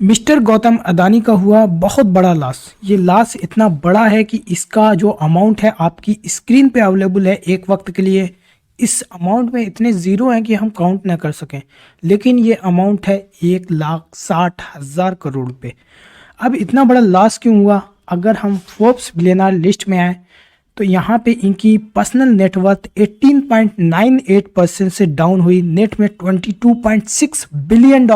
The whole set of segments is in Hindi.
मिस्टर गौतम अदानी का हुआ बहुत बड़ा लॉस। ये लॉस इतना बड़ा है कि इसका जो अमाउंट है आपकी स्क्रीन पे अवेलेबल है एक वक्त के लिए। इस अमाउंट में इतने ज़ीरो हैं कि हम काउंट ना कर सकें, लेकिन ये अमाउंट है 1,60,000 करोड़ रुपए। अब इतना बड़ा लॉस क्यों हुआ? अगर हम फोर्ब्स बिलियनर लिस्ट में आए तो यहाँ पे इनकी पर्सनल नेटवर्थ 18.98% से डाउन हुई। नेट में $22.6 बिलियन,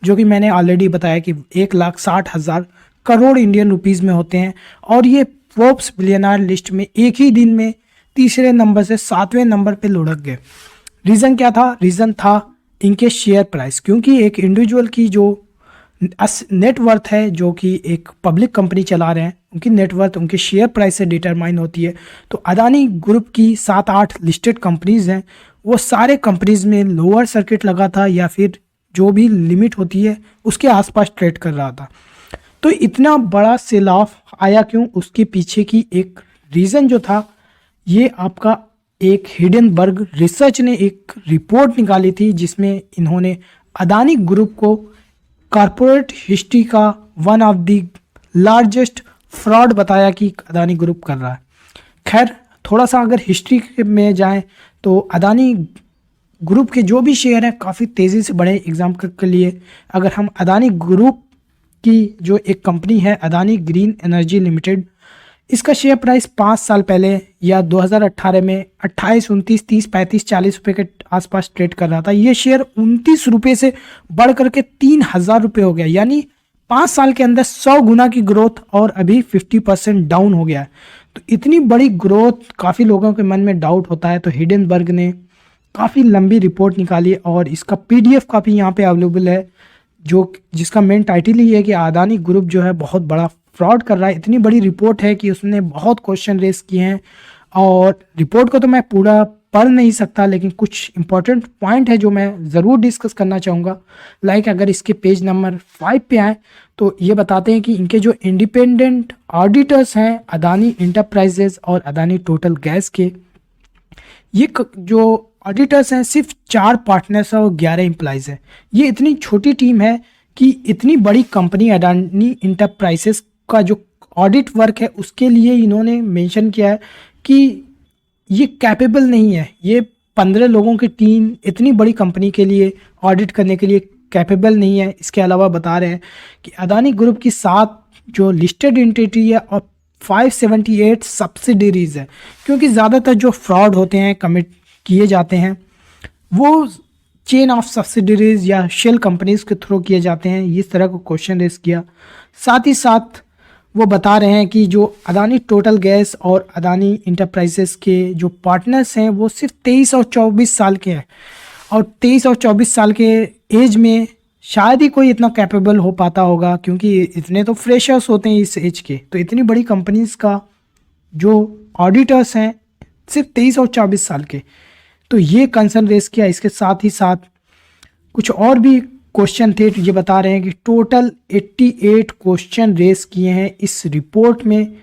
जो कि मैंने ऑलरेडी बताया कि 1,60,000 करोड़ इंडियन रुपीज़ में होते हैं। और ये फोर्ब्स बिलियनर लिस्ट में एक ही दिन में तीसरे नंबर से 7वें नंबर पे लुढ़क गए। रीज़न क्या था? रीज़न था इनके शेयर प्राइस, क्योंकि एक इंडिविजुअल की जो नेटवर्थ है, जो कि एक पब्लिक कंपनी चला रहे हैं, उनकी नेटवर्थ उनके शेयर प्राइस से डिटरमाइन होती है। तो अदानी ग्रुप की 7-8 लिस्टेड कंपनीज़ हैं, वो सारे कंपनीज़ में लोअर सर्किट लगा था या फिर जो भी लिमिट होती है उसके आसपास ट्रेड कर रहा था। तो इतना बड़ा सेल ऑफ आया क्यों? उसके पीछे की एक रीज़न जो था, ये आपका एक हिडनबर्ग रिसर्च ने एक रिपोर्ट निकाली थी, जिसमें इन्होंने अदानी ग्रुप को कॉरपोरेट हिस्ट्री का one of the largest fraud बताया कि अदानी ग्रुप कर रहा है। खैर, थोड़ा सा अगर हिस्ट्री में जाएं तो अदानी ग्रुप के जो भी शेयर हैं काफ़ी तेज़ी से बढ़े। एग्जाम्पल के लिए अगर हम अदानी ग्रुप की जो एक कंपनी है अदानी ग्रीन एनर्जी लिमिटेड, इसका शेयर प्राइस 5 साल पहले या 2018 में 28, 29, 30, 35, 40 रुपये के आसपास ट्रेड कर रहा था। ये शेयर 29 रुपये से बढ़ करके 3,000 रुपये हो गया, यानी 5 साल के अंदर 100 गुना की ग्रोथ, और अभी 50% डाउन हो गया है। तो इतनी बड़ी ग्रोथ, काफ़ी लोगों के मन में डाउट होता है। तो हिडनबर्ग ने काफ़ी लंबी रिपोर्ट निकाली और इसका PDF काफ़ी यहाँ पे अवेलेबल है, जिसका मेन टाइटल ही है कि अदानी ग्रुप जो है बहुत बड़ा फ्रॉड कर रहा है। इतनी बड़ी रिपोर्ट है कि उसने बहुत क्वेश्चन रेस किए हैं, और रिपोर्ट को तो मैं पूरा पढ़ नहीं सकता, लेकिन कुछ इंपॉर्टेंट पॉइंट है जो मैं ज़रूर डिस्कस करना चाहूँगा। लाइक अगर इसके पेज नंबर 5 पे आए तो ये बताते हैं कि इनके जो इंडिपेंडेंट ऑडिटर्स हैं अदानी इंटरप्राइजेज और अदानी टोटल गैस के, ये जो ऑडिटर्स हैं सिर्फ 4 पार्टनर्स और 11 एम्प्लॉइज़ हैं। ये इतनी छोटी टीम है कि इतनी बड़ी कंपनी अडानी इंटरप्राइजेस का जो ऑडिट वर्क है उसके लिए इन्होंने मेंशन किया है कि ये कैपेबल नहीं है। ये 15 लोगों की टीम इतनी बड़ी कंपनी के लिए ऑडिट करने के लिए कैपेबल नहीं है। इसके अलावा बता रहे हैं कि अदानी ग्रुप की 7 जो लिस्टेड एंटिटी है और 578 सब्सिडरीज है, क्योंकि ज़्यादातर जो फ्रॉड होते हैं कमिट किए जाते हैं वो चेन ऑफ सब्सिडरीज या शेल कंपनीज के थ्रू किए जाते हैं। इस तरह को क्वेश्चन रेस किया। साथ ही साथ वो बता रहे हैं कि जो अदानी टोटल गैस और अदानी इंटरप्राइजेस के जो पार्टनर्स हैं वो सिर्फ 23 और 24 साल के हैं, और 23 और 24 साल के एज में शायद ही कोई इतना कैपेबल हो पाता होगा, क्योंकि इतने तो फ्रेशर्स होते हैं इस एज के। तो इतनी बड़ी कंपनीज का जो ऑडिटर्स हैं सिर्फ 23 और 24 साल के, तो ये कंसर्न रेस किया। इसके साथ ही साथ कुछ और भी क्वेश्चन थे। ये बता रहे हैं कि टोटल 88 क्वेश्चन रेस किए हैं इस रिपोर्ट में,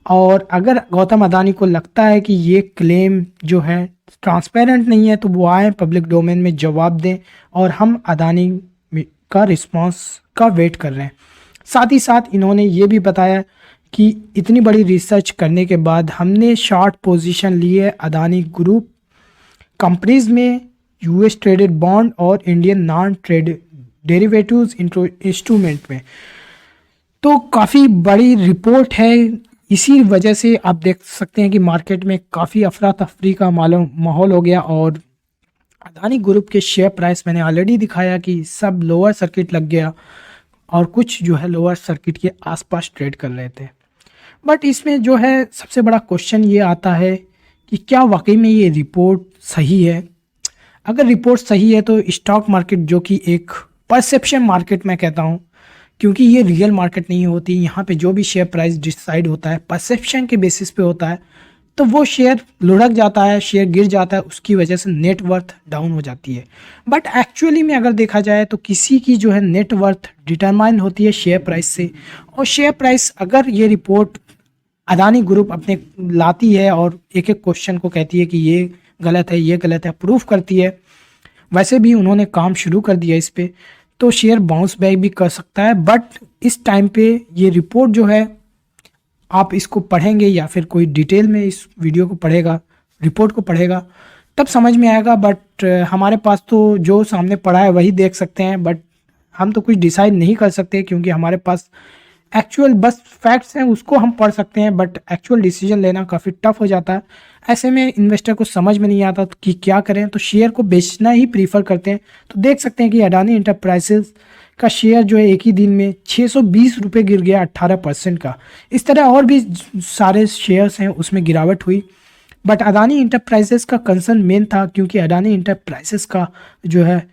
और अगर गौतम अदानी को लगता है कि ये क्लेम जो है ट्रांसपेरेंट नहीं है तो वो आए पब्लिक डोमेन में जवाब दें, और हम अदानी का रिस्पांस का वेट कर रहे हैं। साथ ही साथ इन्होंने ये भी बताया कि इतनी बड़ी रिसर्च करने के बाद हमने शॉर्ट पोजीशन ली है अदानी ग्रुप कंपनीज में, US ट्रेडेड बॉन्ड और Indian non trade derivatives instrument में। तो काफ़ी बड़ी रिपोर्ट है। इसी वजह से आप देख सकते हैं कि मार्केट में काफ़ी अफरा तफरी का माहौल हो गया, और अदानी ग्रुप के शेयर प्राइस मैंने ऑलरेडी दिखाया कि सब लोअर सर्किट लग गया, और कुछ जो है लोअर सर्किट के आसपास ट्रेड कर रहे थे। बट इसमें जो है सबसे बड़ा क्वेश्चन ये आता है कि क्या वाकई में ये रिपोर्ट सही है? अगर रिपोर्ट सही है तो स्टॉक मार्केट, जो कि एक परसेप्शन मार्केट मैं कहता हूँ, क्योंकि ये रियल मार्केट नहीं होती, यहाँ पे जो भी शेयर प्राइस डिसाइड होता है परसेप्शन के बेसिस पे होता है, तो वो शेयर लुढ़क जाता है, शेयर गिर जाता है, उसकी वजह से नेटवर्थ डाउन हो जाती है। बट एक्चुअली में अगर देखा जाए तो किसी की जो है नेटवर्थ डिटरमाइन होती है शेयर प्राइस से, और शेयर प्राइस अगर ये रिपोर्ट अदानी ग्रुप अपने लाती है और एक एक क्वेश्चन को कहती है कि ये गलत है, ये गलत है, प्रूफ करती है, वैसे भी उन्होंने काम शुरू कर दिया इस पर, तो तो शेयर बाउंस बैक भी कर सकता है, बट इस टाइम पे ये रिपोर्ट जो है आप इसको पढ़ेंगे या फिर कोई डिटेल में इस वीडियो को पढ़ेगा, रिपोर्ट को पढ़ेगा, तब समझ में आएगा। बट हमारे पास तो जो सामने पढ़ा है वही देख सकते हैं, बट हम तो कुछ डिसाइड नहीं कर सकते क्योंकि हमारे पास एक्चुअल बस फैक्ट्स हैं, उसको हम पढ़ सकते हैं, बट एक्चुअल डिसीजन लेना काफ़ी टफ हो जाता है। ऐसे में इन्वेस्टर को समझ में नहीं आता कि क्या करें, तो शेयर को बेचना ही प्रीफर करते हैं। तो देख सकते हैं कि अडानी इंटरप्राइजेज का शेयर जो है एक ही दिन में 620 रुपये गिर गया, 18% का। इस तरह और भी सारे शेयर्स हैं उसमें गिरावट हुई, बट अडानी इंटरप्राइजेस का कंसर्न मेन था क्योंकि अडानी इंटरप्राइजेस का जो है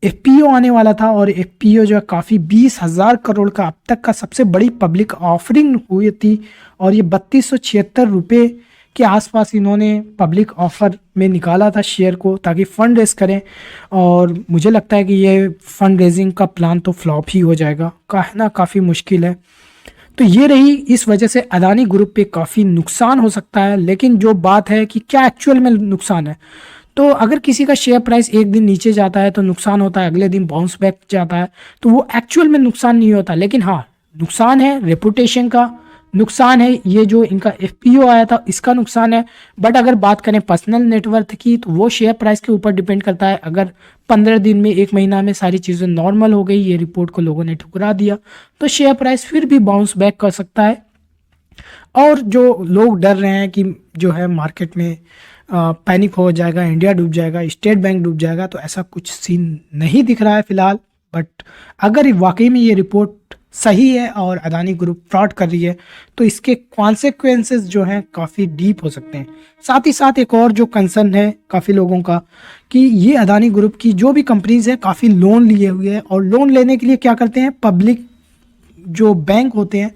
एफपीओ आने वाला था, और एफपीओ जो है काफ़ी 20,000 करोड़ का अब तक का सबसे बड़ी पब्लिक ऑफरिंग हुई थी, और ये 3276 रुपये के आसपास इन्होंने पब्लिक ऑफर में निकाला था शेयर को ताकि फ़ंड रेज करें। और मुझे लगता है कि ये फ़ंड रेजिंग का प्लान तो फ्लॉप ही हो जाएगा, कहना काफ़ी मुश्किल है। तो ये रही, इस वजह से अडानी ग्रुप पे काफ़ी नुकसान हो सकता है। लेकिन जो बात है कि क्या एक्चुअल में नुकसान है, तो अगर किसी का शेयर प्राइस एक दिन नीचे जाता है तो नुकसान होता है, अगले दिन बाउंस बैक जाता है तो वो एक्चुअल में नुकसान नहीं होता। लेकिन हाँ, नुकसान है रेपुटेशन का, नुकसान है ये जो इनका एफपीओ आया था इसका नुकसान है। बट अगर बात करें पर्सनल नेटवर्थ की तो वो शेयर प्राइस के ऊपर डिपेंड करता है। अगर 15 दिन में, 1 महीना में सारी चीज़ें नॉर्मल हो गई, ये रिपोर्ट को लोगों ने ठुकरा दिया, तो शेयर प्राइस फिर भी बाउंस बैक कर सकता है। और जो लोग डर रहे हैं कि जो है मार्केट में पैनिक हो जाएगा, इंडिया डूब जाएगा, स्टेट बैंक डूब जाएगा, तो ऐसा कुछ सीन नहीं दिख रहा है फिलहाल। बट अगर वाकई में ये रिपोर्ट सही है और अडानी ग्रुप फ्रॉड कर रही है तो इसके कॉन्सिक्वेंसेस जो हैं काफ़ी डीप हो सकते हैं। साथ ही साथ एक और जो कंसर्न है काफ़ी लोगों का कि ये अडानी ग्रुप की जो भी कंपनीज है काफ़ी लोन लिए हुए हैं, और लोन लेने के लिए क्या करते हैं, पब्लिक जो बैंक होते हैं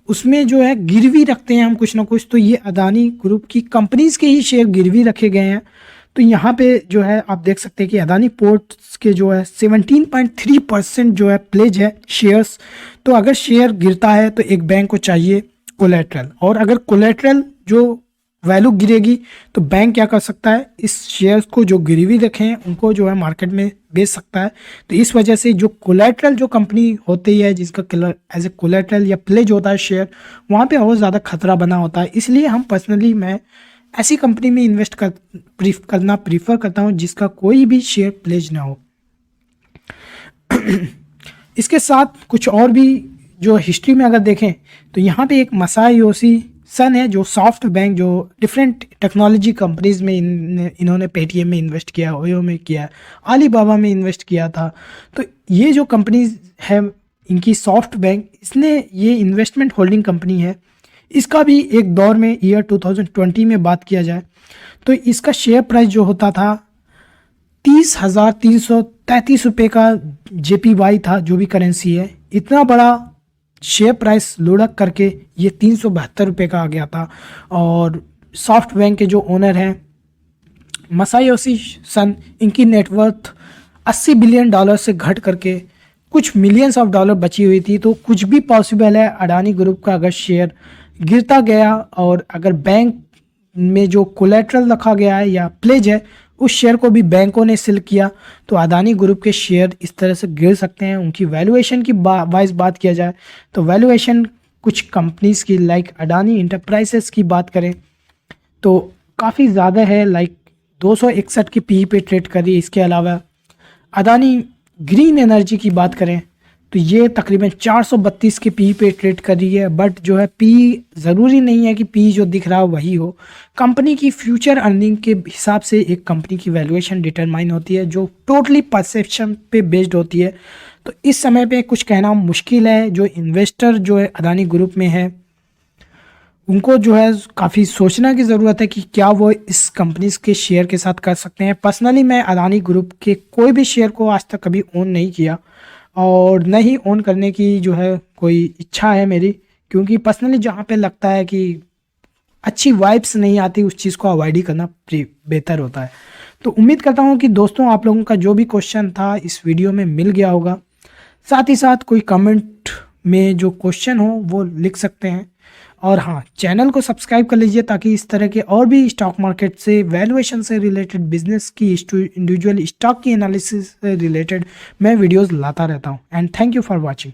उसमें जो है गिरवी रखते हैं हम कुछ ना कुछ। तो ये अडानी ग्रुप की कंपनीज के ही शेयर गिरवी रखे गए हैं। तो यहाँ पे जो है आप देख सकते हैं कि अडानी पोर्ट्स के जो है 17.3% जो है प्लेज है शेयर्स। तो अगर शेयर गिरता है तो एक बैंक को चाहिए कोलेट्रल, और अगर कोलेट्रल जो वैल्यू गिरेगी तो बैंक क्या कर सकता है, इस शेयर्स को जो गिरवी रखे हैं उनको जो है मार्केट में बेच सकता है। तो इस वजह से जो कोलेट्रल जो कंपनी होती है जिसका एज ए कोलेट्रल या प्लेज होता है शेयर, वहाँ पे और ज़्यादा खतरा बना होता है। इसलिए हम पर्सनली मैं ऐसी कंपनी में इन्वेस्ट करना प्रीफर करता हूँ जिसका कोई भी शेयर प्लेज ना हो। इसके साथ कुछ और भी जो हिस्ट्री में अगर देखें तो यहाँ पे एक मसायोशी सन है जो सॉफ्ट बैंक, जो डिफरेंट टेक्नोलॉजी कंपनीज में इन्होंने पेटीएम में इन्वेस्ट किया, ओयो में किया, अलीबाबा में इन्वेस्ट किया था। तो ये जो कंपनीज है इनकी सॉफ्ट बैंक, इसने ये इन्वेस्टमेंट होल्डिंग कंपनी है। इसका भी एक दौर में ईयर 2020 में बात किया जाए तो इसका शेयर प्राइस जो होता था 30,333 रुपये का JPY था, जो भी करेंसी है। इतना बड़ा शेयर प्राइस लुढ़क करके ये 372 रुपये का आ गया था। और सॉफ्ट बैंक के जो ओनर हैं मसायोशी सन, इनकी नेटवर्थ $80 बिलियन से घट करके कुछ मिलियंस ऑफ डॉलर बची हुई थी। तो कुछ भी पॉसिबल है अडानी ग्रुप का अगर शेयर गिरता गया, और अगर बैंक में जो कोलेट्रल रखा गया है या प्लेज है उस शेयर को भी बैंकों ने सेल किया, तो अडानी ग्रुप के शेयर इस तरह से गिर सकते हैं। उनकी वैल्यूएशन की वाइज बात किया जाए तो वैल्यूएशन कुछ कंपनीज की लाइक अडानी इंटरप्राइजेस की बात करें तो काफ़ी ज़्यादा है, लाइक 261 की पी पे ट्रेड कर रही है। इसके अलावा अडानी ग्रीन एनर्जी की बात करें तो ये तकरीबन 432 के पी पे ट्रेड कर रही है। बट जो है पी ज़रूरी नहीं है कि पी जो दिख रहा हो वही हो, कंपनी की फ्यूचर अर्निंग के हिसाब से एक कंपनी की वैल्यूएशन डिटरमाइन होती है जो टोटली परसेप्शन पे बेस्ड होती है। तो इस समय पे कुछ कहना मुश्किल है। जो इन्वेस्टर जो है अडानी ग्रुप में है उनको जो है काफ़ी सोचना की ज़रूरत है कि क्या वो इस कंपनीज के शेयर के साथ कर सकते हैं। पर्सनली मैं अडानी ग्रुप के कोई भी शेयर को आज तक कभी ओन नहीं किया, और न ही ओन करने की जो है कोई इच्छा है मेरी, क्योंकि पर्सनली जहाँ पे लगता है कि अच्छी वाइब्स नहीं आती उस चीज़ को अवॉइड ही करना बेहतर होता है। तो उम्मीद करता हूँ कि दोस्तों आप लोगों का जो भी क्वेश्चन था इस वीडियो में मिल गया होगा। साथ ही साथ कोई कमेंट में जो क्वेश्चन हो वो लिख सकते हैं, और हाँ, चैनल को सब्सक्राइब कर लीजिए ताकि इस तरह के और भी स्टॉक मार्केट से, वैल्यूएशन से रिलेटेड, बिजनेस की, इंडिविजुअल स्टॉक की एनालिसिस से रिलेटेड मैं वीडियोस लाता रहता हूँ। And thank you for watching.